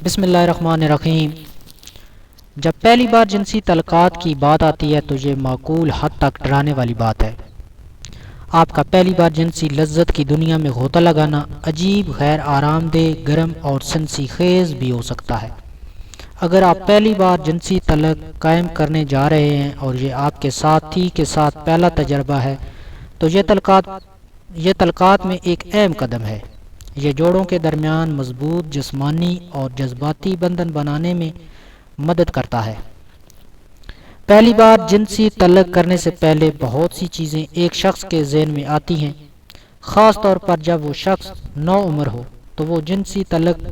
بسم اللہ الرحمن الرحیم۔ جب پہلی بار جنسی تعلقات کی بات آتی ہے تو یہ معقول حد تک ڈرانے والی بات ہے۔ آپ کا پہلی بار جنسی لذت کی دنیا میں غوطہ لگانا عجیب، غیر آرام دہ، گرم اور سنسی خیز بھی ہو سکتا ہے۔ اگر آپ پہلی بار جنسی تعلق قائم کرنے جا رہے ہیں اور یہ آپ کے ساتھی کے ساتھ پہلا تجربہ ہے تو یہ تعلقات میں ایک اہم قدم ہے۔ یہ جوڑوں کے درمیان مضبوط جسمانی اور جذباتی بندھن بنانے میں مدد کرتا ہے۔ پہلی بار جنسی تعلق کرنے سے پہلے بہت سی چیزیں ایک شخص کے ذہن میں آتی ہیں، خاص طور پر جب وہ شخص نو عمر ہو تو وہ جنسی تعلق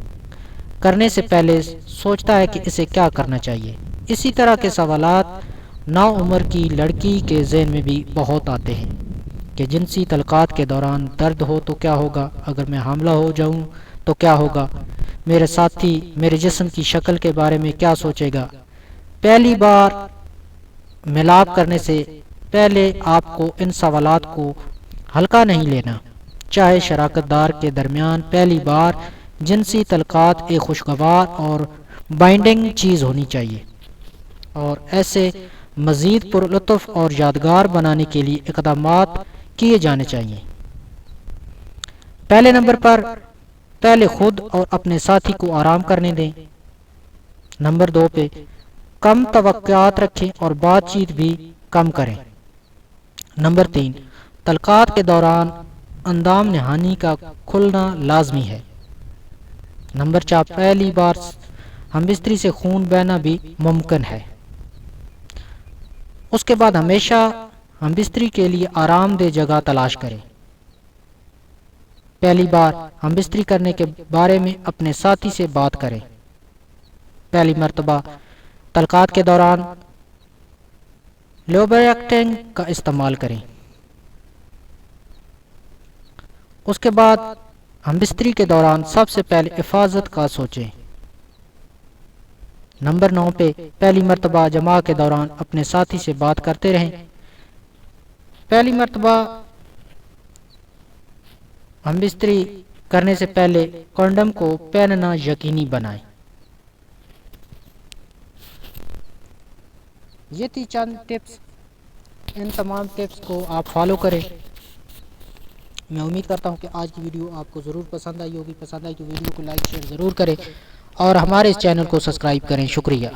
کرنے سے پہلے سوچتا ہے کہ اسے کیا کرنا چاہیے۔ اسی طرح کے سوالات نو عمر کی لڑکی کے ذہن میں بھی بہت آتے ہیں کہ جنسی تعلقات کے دوران درد ہو تو کیا ہوگا، اگر میں حاملہ ہو جاؤں تو کیا ہوگا، میرے ساتھی میرے جسم کی شکل کے بارے میں کیا سوچے گا۔ پہلی بار ملاپ کرنے سے پہلے آپ کو ان سوالات کو ہلکا نہیں لینا چاہے شراکت دار کے درمیان پہلی بار جنسی تعلقات ایک خوشگوار اور بائنڈنگ چیز ہونی چاہیے، اور ایسے مزید پرلطف اور یادگار بنانے کے لیے اقدامات کیے جانے چاہیے۔ پہلے نمبر پر پہلے خود اور اپنے ساتھی کو آرام کرنے دیں۔ نمبر 2 پہ کم توقعات رکھیں اور بات چیت بھی کم کریں۔ نمبر 3 تعلقات کے دوران اندام نہانی کا کھلنا لازمی ہے۔ نمبر 4 پہلی بار ہم بستری سے خون بہنا بھی ممکن ہے۔ اس کے بعد ہمیشہ ہم بستری کے لیے آرام دہ جگہ تلاش کریں۔ پہلی بار ہم بستری کرنے کے بارے میں اپنے ساتھی سے بات کریں۔ پہلی مرتبہ تعلقات کے دوران لیوبریکٹنگ کا استعمال کریں۔ اس کے بعد ہم بستری کے دوران سب سے پہلے حفاظت کا سوچیں۔ نمبر 9 پہ پہلی مرتبہ جماع کے دوران اپنے ساتھی سے بات کرتے رہیں۔ پہلی مرتبہ ہم بستری کرنے سے پہلے کنڈم کو پہننا یقینی بنائیں۔ یہ تھی چند ٹپس، ان تمام ٹپس کو آپ فالو کریں۔ میں امید کرتا ہوں کہ آج کی ویڈیو آپ کو ضرور پسند آئی ہوگی۔ پسند آئی تو ویڈیو کو لائک شیئر ضرور کریں اور ہمارے اس چینل کو سبسکرائب کریں۔ شکریہ۔